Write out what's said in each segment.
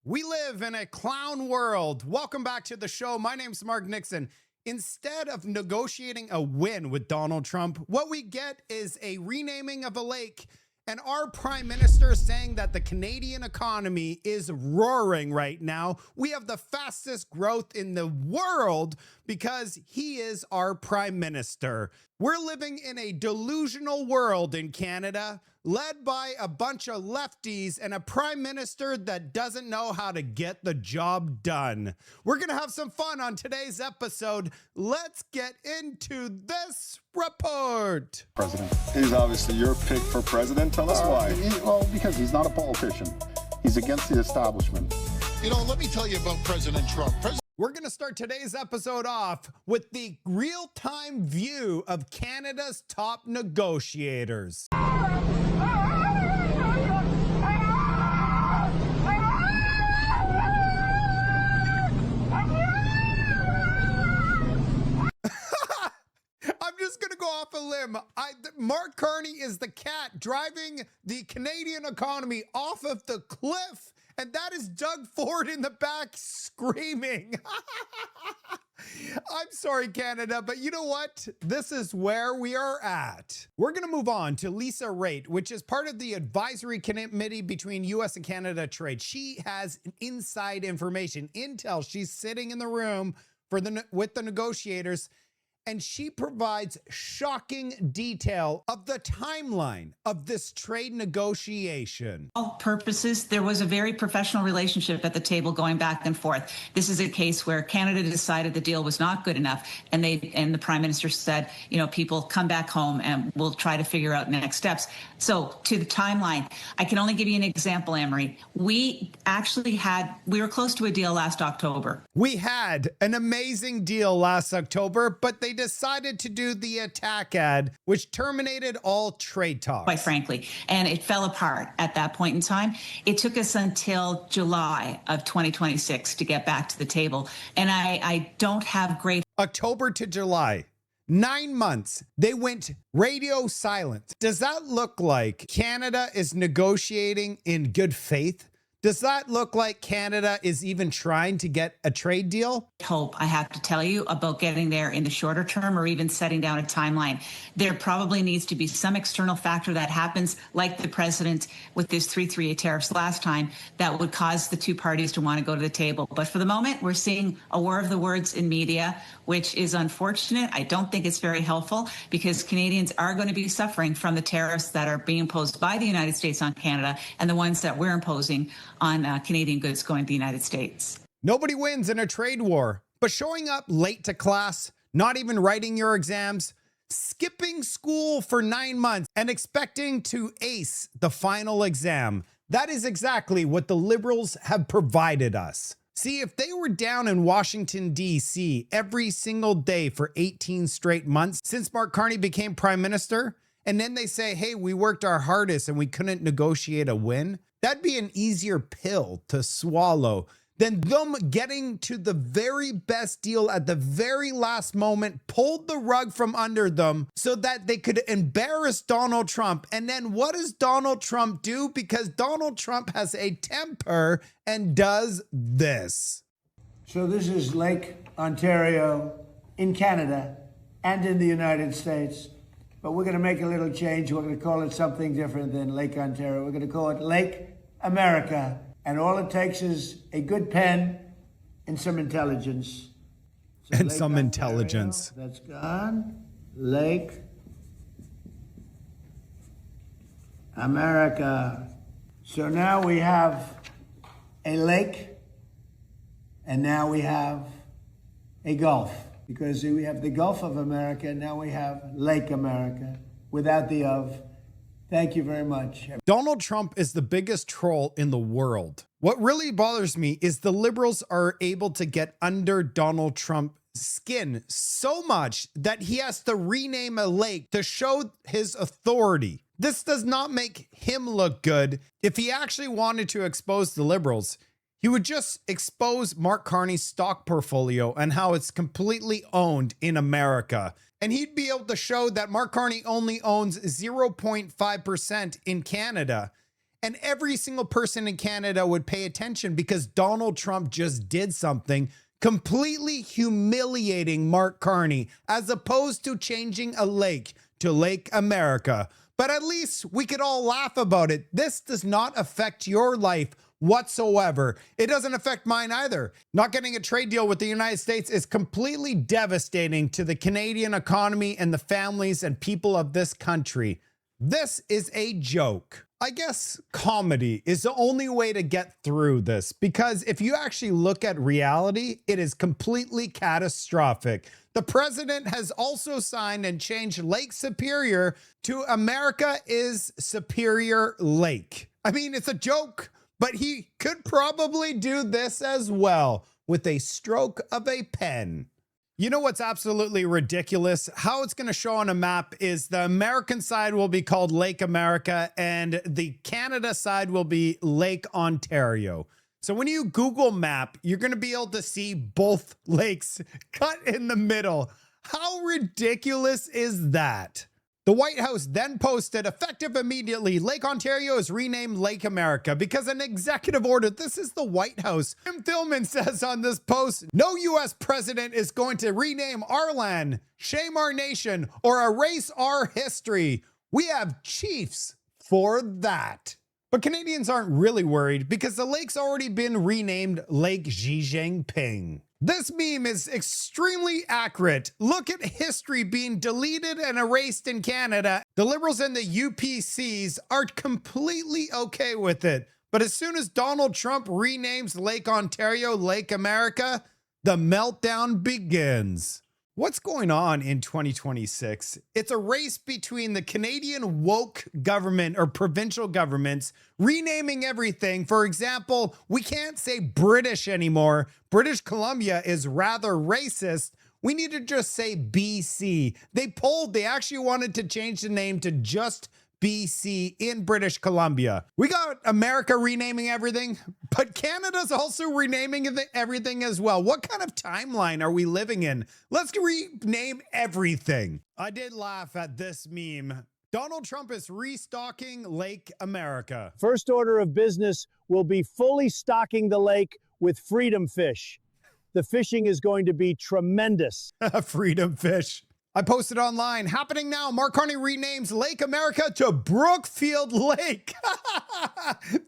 We live in a clown world. Welcome back to the show. My name's Mark Nixon. Instead of negotiating a win with Donald Trump, what we get is a renaming of a lake and our prime minister saying that the Canadian economy is roaring right now. We have the fastest growth in the world because he is our prime minister. We're living in a delusional world in Canada, led by a bunch of lefties and a prime minister that doesn't know how to get the job done. We're going to have some fun on today's episode. Let's get into this report. President. He's obviously your pick for president. Tell us why. Well, because he's not a politician. He's against the establishment. You know, let me tell you about President Trump. We're going to start today's episode off with the real-time view of Canada's top negotiators. I'm just going to go off a limb. Mark Carney is the cat driving the Canadian economy off of the cliff. And that is Doug Ford in the back screaming. I'm sorry, Canada, but you know what? This is where we are at. We're going to move on to Lisa Raitt, which is part of the advisory committee between U.S. and Canada trade. She has inside information, intel. She's sitting in the room with the negotiators, and she provides shocking detail of the timeline of this trade negotiation. All purposes, there was a very professional relationship at the table going back and forth. This is a case where Canada decided the deal was not good enough, and the Prime Minister said, you know, people come back home and we'll try to figure out next steps. So to the timeline, I can only give you an example, Emery. We were close to a deal last October. We had an amazing deal last October, but they decided to do the attack ad, which terminated all trade talks. Quite frankly, and it fell apart at that point in time. It took us until July of 2026 to get back to the table. And I don't have great... October to July. 9 months. They went radio silent. Does that look like Canada is negotiating in good faith? Does that look like Canada is even trying to get a trade deal? Hope, I have to tell you, about getting there in the shorter term or even setting down a timeline. There probably needs to be some external factor that happens, like the president with this 338 tariffs last time, that would cause the two parties to want to go to the table. But for the moment, we're seeing a war of the words in media, which is unfortunate. I don't think it's very helpful because Canadians are going to be suffering from the tariffs that are being imposed by the United States on Canada and the ones that we're imposing on Canadian goods going to the United States. Nobody wins in a trade war, but showing up late to class, not even writing your exams, skipping school for 9 months and expecting to ace the final exam. That is exactly what the Liberals have provided us. See, if they were down in Washington, D.C. every single day for 18 straight months since Mark Carney became prime minister, and then they say, hey, we worked our hardest and we couldn't negotiate a win, that'd be an easier pill to swallow than them getting to the very best deal at the very last moment, pulled the rug from under them so that they could embarrass Donald Trump. And then what does Donald Trump do? Because Donald Trump has a temper and does this. So this is Lake Ontario in Canada and in the United States. But we're going to make a little change. We're going to call it something different than Lake Ontario. We're going to call it Lake America. And all it takes is a good pen and some intelligence. So And Lake some Ontario, intelligence. that's gone. Lake America. So now we have a lake, and now we have a gulf. Because we have the Gulf of America, and now we have Lake America, without the of. Thank you very much. Donald Trump is the biggest troll in the world. What really bothers me is the Liberals are able to get under Donald Trump's skin so much that he has to rename a lake to show his authority. This does not make him look good. If he actually wanted to expose the Liberals, he would just expose Mark Carney's stock portfolio and how it's completely owned in America. And he'd be able to show that Mark Carney only owns 0.5% in Canada. and every single person in Canada would pay attention because Donald Trump just did something completely humiliating Mark Carney, as opposed to changing a lake to Lake America. But at least we could all laugh about it. This does not affect your life whatsoever. It doesn't affect mine either. Not getting a trade deal with the United States is completely devastating to the Canadian economy and the families and people of this country. This is a joke. I guess comedy is the only way to get through this, because if you actually look at reality, it is completely catastrophic. The president has also signed and changed Lake Superior to America is Superior Lake. I mean, it's a joke, but he could probably do this as well with a stroke of a pen. You know what's absolutely ridiculous? How it's going to show on a map is the American side will be called Lake America and the Canada side will be Lake Ontario. So when you Google map, you're going to be able to see both lakes cut in the middle. How ridiculous is that? The White House then posted, effective immediately, Lake Ontario is renamed Lake America because an executive order. This is the White House. Tim Thielman says on this post, no U.S. president is going to rename our land, shame our nation, or erase our history. We have chiefs for that. But Canadians aren't really worried because the lake's already been renamed Lake Xi Jinping. This meme is extremely accurate. Look at history being deleted and erased in Canada. The Liberals and the UPCs are completely okay with it. But as soon as Donald Trump renames Lake Ontario Lake America, the meltdown begins. What's going on in 2026? It's a race between the Canadian woke government or provincial governments renaming everything. For example, we can't say British anymore. British Columbia is rather racist. We need to just say BC. They actually wanted to change the name to just BC in British Columbia. We got America renaming everything, but Canada's also renaming everything as well. What kind of timeline are we living in? Let's rename everything. I did laugh at this meme. Donald Trump is restocking Lake America. First order of business will be fully stocking the lake with freedom fish. The fishing is going to be tremendous. Freedom fish. I posted online, happening now. Mark Carney renames Lake America to Brookfield Lake.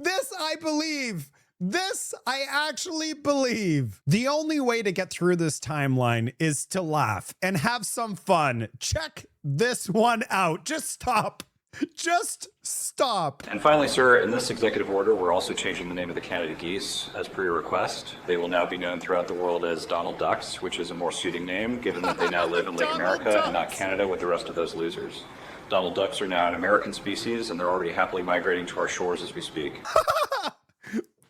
This I believe. This I actually believe. The only way to get through this timeline is to laugh and have some fun. Check this one out. Just stop. Just stop. And finally, sir, in this executive order, we're also changing the name of the Canada geese as per your request. They will now be known throughout the world as Donald Ducks, which is a more suiting name given that they now live in Lake America and not Canada with the rest of those losers. Donald Ducks are now an American species and they're already happily migrating to our shores as we speak.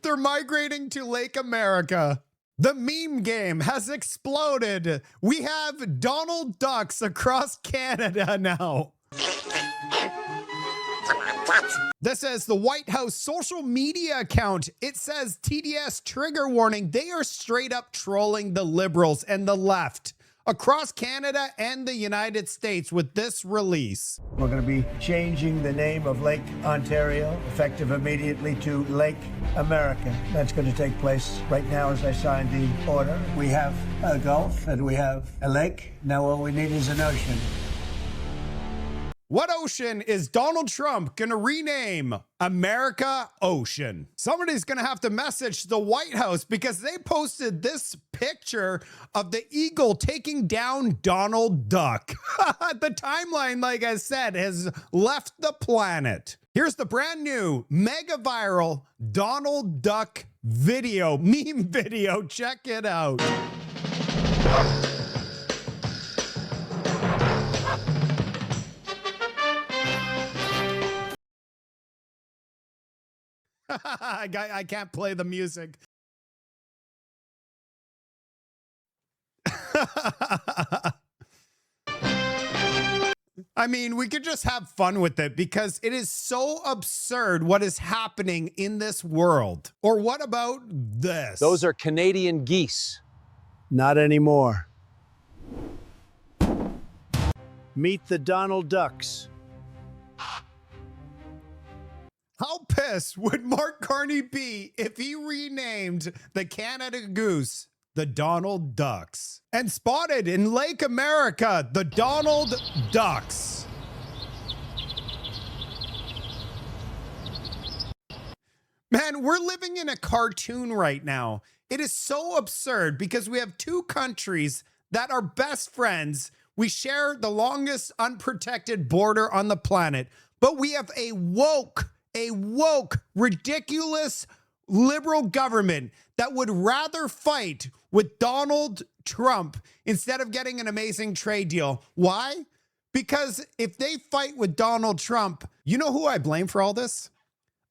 They're migrating to Lake America. The meme game has exploded. We have Donald Ducks across Canada now. This is the White House social media account. It says TDS trigger warning. They are straight up trolling the Liberals and the left across Canada and the United States with this release. We're going to be changing the name of Lake Ontario, effective immediately, to Lake America. That's going to take place right now as I sign the order. We have a Gulf and we have a lake. Now all we need is an ocean. What ocean is Donald Trump going to rename America Ocean? Somebody's going to have to message the White House because they posted this picture of the eagle taking down Donald Duck. The timeline, like I said, has left the planet. Here's the brand new mega viral Donald Duck video, meme video. Check it out. I can't play the music. I mean, we could just have fun with it because it is so absurd what is happening in this world. Or what about this? Those are Canadian geese. Not anymore. Meet the Donald Ducks. How pissed would Mark Carney be if he renamed the Canada Goose the Donald Ducks? And spotted in Lake America, the Donald Ducks. Man, we're living in a cartoon right now. It is so absurd because we have two countries that are best friends. We share the longest unprotected border on the planet, but we have a woke, ridiculous liberal government that would rather fight with Donald Trump instead of getting an amazing trade deal. Why? Because if they fight with Donald Trump, you know who I blame for all this?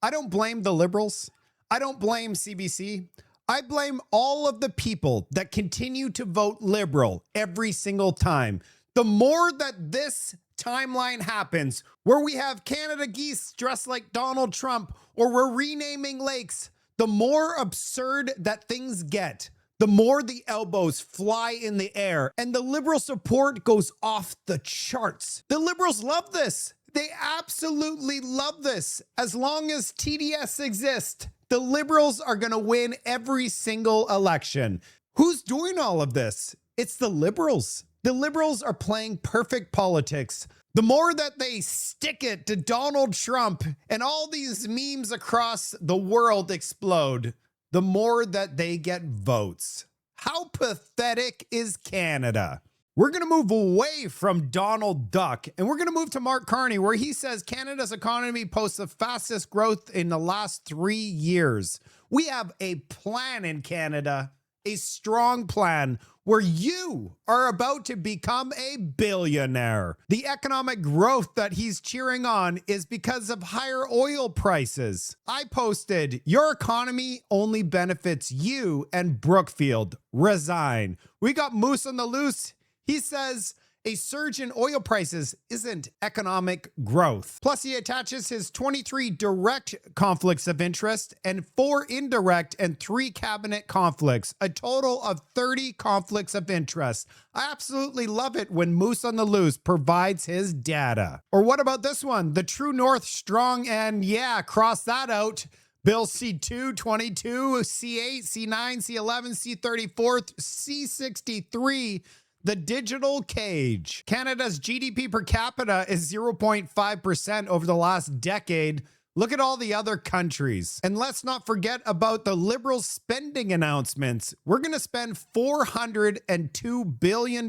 I don't blame the liberals. I don't blame CBC. I blame all of the people that continue to vote liberal every single time. The more that this timeline happens, where we have Canada geese dressed like Donald Trump, or we're renaming lakes, the more absurd that things get, the more the elbows fly in the air, and the liberal support goes off the charts. The liberals love this. They absolutely love this. As long as TDS exists, the liberals are going to win every single election. Who's doing all of this? It's the liberals. The liberals are playing perfect politics. The more that they stick it to Donald Trump and all these memes across the world explode, the more that they get votes. How pathetic is Canada? We're going to move away from Donald Duck and we're going to move to Mark Carney, where he says Canada's economy posts the fastest growth in the last 3 years. We have a plan in Canada, a strong plan where you are about to become a billionaire. The economic growth that he's cheering on is because of higher oil prices. I posted, your economy only benefits you, and Brookfield resign. We got Moose on the loose. He says a surge in oil prices isn't economic growth. Plus, he attaches his 23 direct conflicts of interest and 4 indirect and 3 cabinet conflicts, a total of 30 conflicts of interest. I absolutely love it when Moose on the Loose provides his data. Or what about this one? The True North strong, and yeah, cross that out. Bill C2, 22, C8, C9, C11, C34, C63, the digital cage. Canada's GDP per capita is 0.5% over the last decade. Look at all the other countries. And let's not forget about the liberal spending announcements. We're going to spend $402 billion.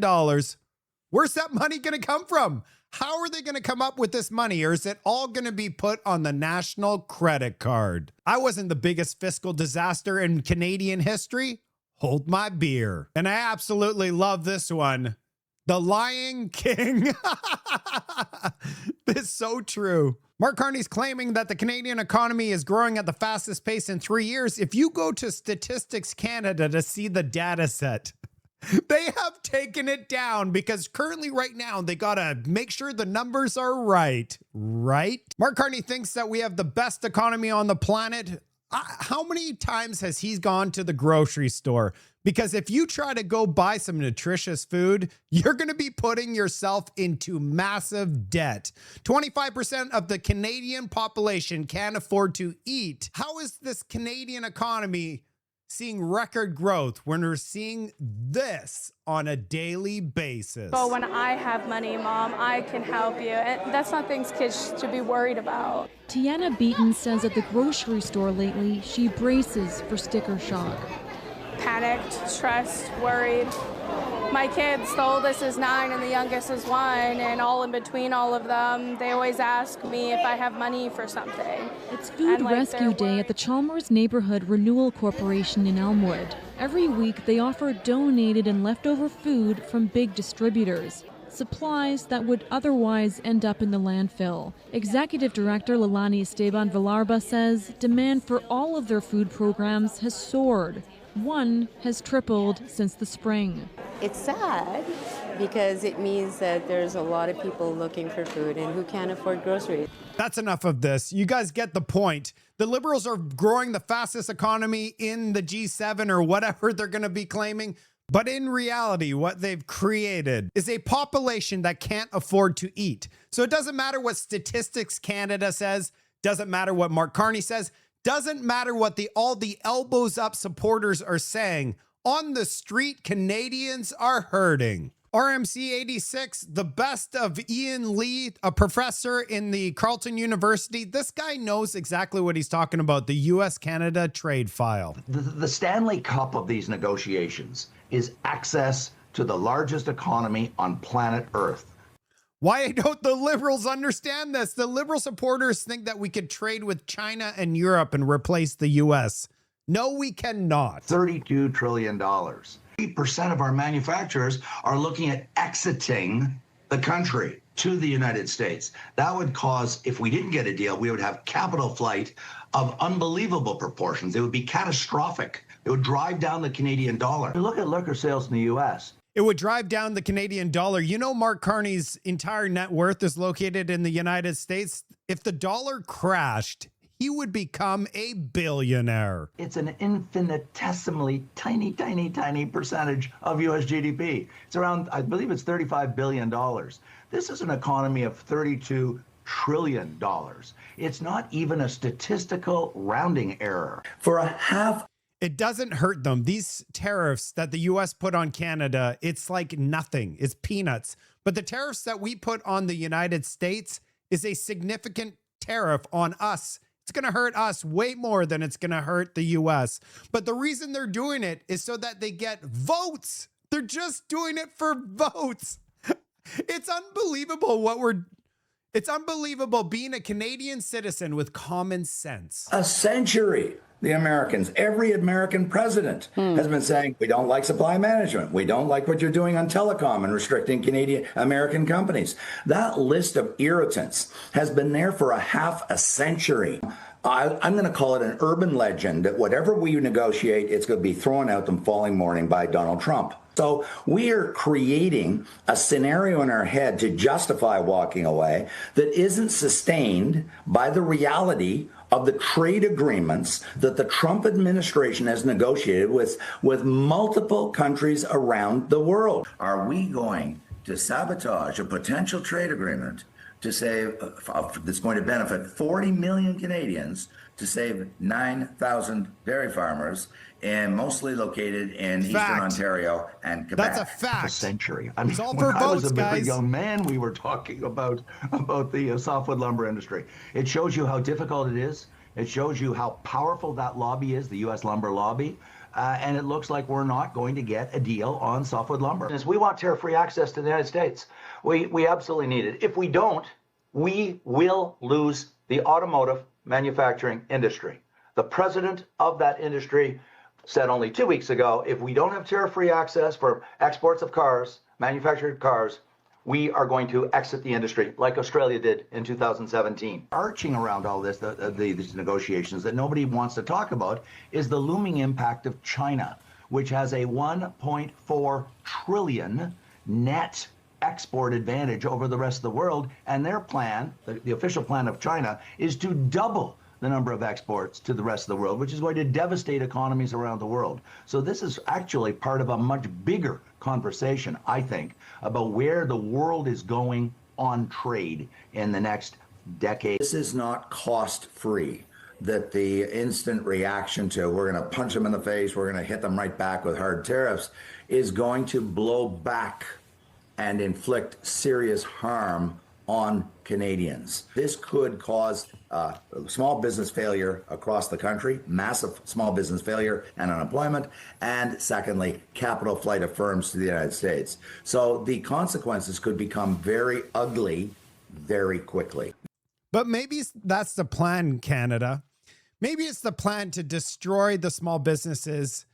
Where's that money going to come from? How are they going to come up with this money? Or is it all going to be put on the national credit card? I wasn't the biggest fiscal disaster in Canadian history. Hold my beer. And I absolutely love this one. The Lion King. It's so true. Mark Carney's claiming that the Canadian economy is growing at the fastest pace in 3 years. If you go to Statistics Canada to see the data set, they have taken it down because currently right now they gotta make sure the numbers are right. Mark Carney thinks that we have the best economy on the planet. How many times has he gone to the grocery store? Because if you try to go buy some nutritious food, you're going to be putting yourself into massive debt. 25% of the Canadian population can't afford to eat. How is this Canadian economy seeing record growth when we're seeing this on a daily basis? So when I have money, Mom, I can help you. And that's not things kids should be worried about. Tiana Beaton says at the grocery store lately, she braces for sticker shock. Panicked, stressed, worried. My kids, the oldest is 9 and the youngest is 1, and all in between all of them, they always ask me if I have money for something. It's Food Rescue Day at the Chalmers Neighborhood Renewal Corporation in Elmwood. Every week, they offer donated and leftover food from big distributors. Supplies that would otherwise end up in the landfill. Executive Director Leilani Esteban Villarba says demand for all of their food programs has soared. One has tripled since the spring. It's sad because it means that there's a lot of people looking for food and who can't afford groceries. That's enough of this. You guys get the point. The liberals are growing the fastest economy in the G7 or whatever they're going to be claiming. But in reality, what they've created is a population that can't afford to eat. So it doesn't matter what Statistics Canada says, Doesn't matter what Mark Carney says. Doesn't matter what all the elbows up supporters are saying. On the street, Canadians are hurting. RMC 86, the best of Ian Lee, a professor in the Carleton University. This guy knows exactly what he's talking about, the US-Canada trade file. The Stanley Cup of these negotiations is access to the largest economy on planet Earth. Why don't the Liberals understand this? The Liberal supporters think that we could trade with China and Europe and replace the US. No, we cannot. $32 trillion. 80% of our manufacturers are looking at exiting the country to the United States. That would cause, if we didn't get a deal, we would have capital flight of unbelievable proportions. It would be catastrophic. It would drive down the Canadian dollar. Look at liquor sales in the U.S. It would drive down the Canadian dollar. You know, Mark Carney's entire net worth is located in the United States. If the dollar crashed, he would become a billionaire. It's an infinitesimally tiny percentage of U.S. GDP. It's around, I believe it's $35 billion. This is an economy of $32 trillion. It's not even a statistical rounding error. For a half. It doesn't hurt them. These tariffs that the U.S. put on Canada, it's like nothing. It's peanuts. But the tariffs that we put on the United States is a significant tariff on us. It's going to hurt us way more than it's going to hurt the U.S. But the reason they're doing it is so that they get votes. They're just doing it for votes. It's unbelievable it's unbelievable being a Canadian citizen with common sense. A century. The Americans, every American president has been saying, we don't like supply management. We don't like what you're doing on telecom and restricting American companies. That list of irritants has been there for a half a century. I'm going to call it an urban legend that whatever we negotiate, it's going to be thrown out the following morning by Donald Trump. So we are creating a scenario in our head to justify walking away that isn't sustained by the reality of the trade agreements that the Trump administration has negotiated with multiple countries around the world. Are we going to sabotage a potential trade agreement to save, that's going to benefit 40 million Canadians, to save 9,000 dairy farmers, and mostly located in Eastern Ontario and Quebec? That's a fact. A century. I mean, it's all when for I was votes, a very guys. young man, we were talking about the softwood lumber industry. It shows you how difficult it is. It shows you how powerful that lobby is, the U.S. lumber lobby. And it looks like we're not going to get a deal on softwood lumber. We want tariff-free access to the United States. We absolutely need it. If we don't, we will lose the automotive manufacturing industry. The president of that industry said only 2 weeks ago, if we don't have tariff-free access for exports of cars, manufactured cars, we are going to exit the industry like Australia did in 2017. Arching around all this, these negotiations that nobody wants to talk about, is the looming impact of China, which has a 1.4 trillion net export advantage over the rest of the world. And their plan, the official plan of China, is to double the number of exports to the rest of the world, which is going to devastate economies around the world. So this is actually part of a much bigger conversation, I think, about where the world is going on trade in the next decade. This is not cost-free. That the instant reaction to we're going to punch them in the face, we're going to hit them right back with hard tariffs, is going to blow back and inflict serious harm on Canadians. This could cause small business failure across the country, massive small business failure and unemployment, and secondly, capital flight of firms to the United States. So the consequences could become very ugly very quickly. But maybe that's the plan, Canada. Maybe it's the plan to destroy the small businesses,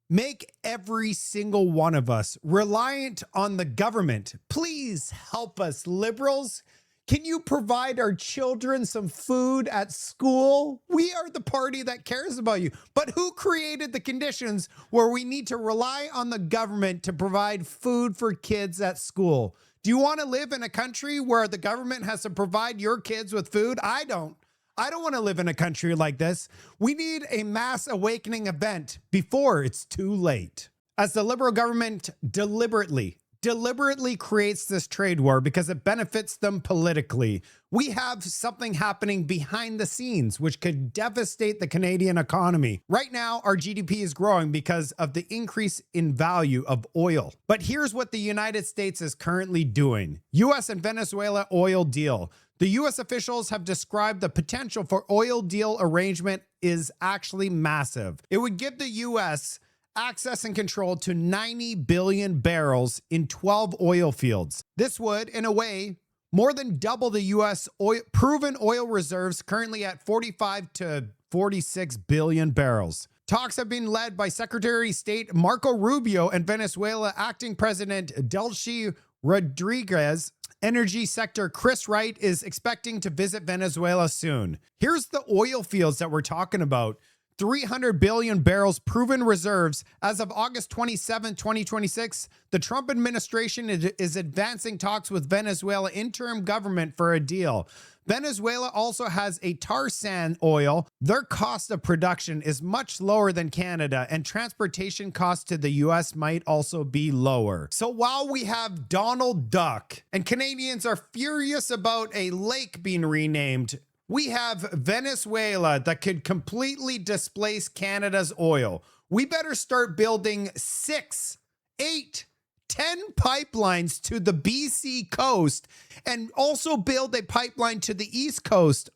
make every single one of us reliant on the government. Please help us, Liberals. Can you provide our children some food at school? We are the party that cares about you. But who created the conditions where we need to rely on the government to provide food for kids at school? Do you want to live in a country where the government has to provide your kids with food? I don't. I don't want to live in a country like this. We need a mass awakening event before it's too late. As the Liberal government deliberately deliberately creates this trade war because it benefits them politically. We have something happening behind the scenes, which could devastate the Canadian economy. Right now, our GDP is growing because of the increase in value of oil. But here's what the United States is currently doing. U.S. and Venezuela oil deal. The U.S. officials have described the potential for oil deal arrangement is actually massive. It would give the U.S. access and control to 90 billion barrels in 12 oil fields. This would, in a way, more than double the U.S. proven oil reserves currently at 45 to 46 billion barrels. Talks have been led by Secretary of State Marco Rubio and Venezuela acting President Delcy Rodriguez. Energy sector Chris Wright is expecting to visit Venezuela soon. Here's the oil fields that we're talking about. 300 billion barrels proven reserves. As of August 27, 2026, the Trump administration is advancing talks with Venezuela interim government for a deal. Venezuela also has a tar sand oil. Their cost of production is much lower than Canada, and transportation costs to the US might also be lower. So while we have Donald Duck and Canadians are furious about a lake being renamed, we have Venezuela that could completely displace Canada's oil. We better start building 6, 8, 10 pipelines to the BC coast and also build a pipeline to the East Coast,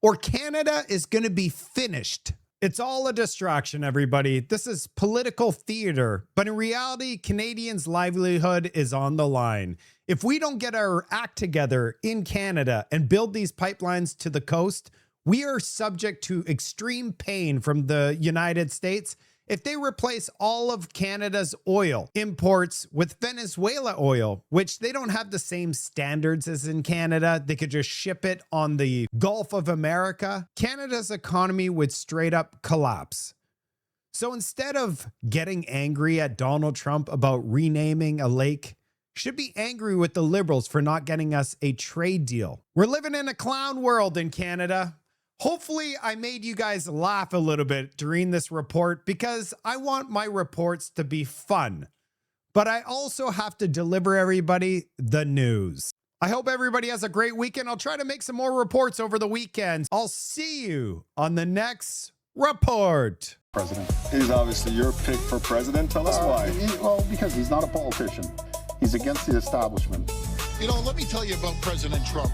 or Canada is going to be finished. It's all a distraction, everybody. This is political theater, but in reality, Canadians' livelihood is on the line. If we don't get our act together in Canada and build these pipelines to the coast, we are subject to extreme pain from the United States if they replace all of Canada's oil imports with Venezuela oil, which they don't have the same standards as in Canada. They could just ship it on the Gulf of America. Canada's economy would straight up collapse. So instead of getting angry at Donald Trump about renaming a lake, should be angry with the Liberals for not getting us a trade deal. We're living in a clown world in Canada. Hopefully I made you guys laugh a little bit during this report because I want my reports to be fun. But I also have to deliver everybody the news. I hope everybody has a great weekend. I'll try to make some more reports over the weekend. I'll see you on the next report. President. He's obviously your pick for president. Tell us why. Well, because he's not a politician. He's against the establishment. You know, let me tell you about President Trump.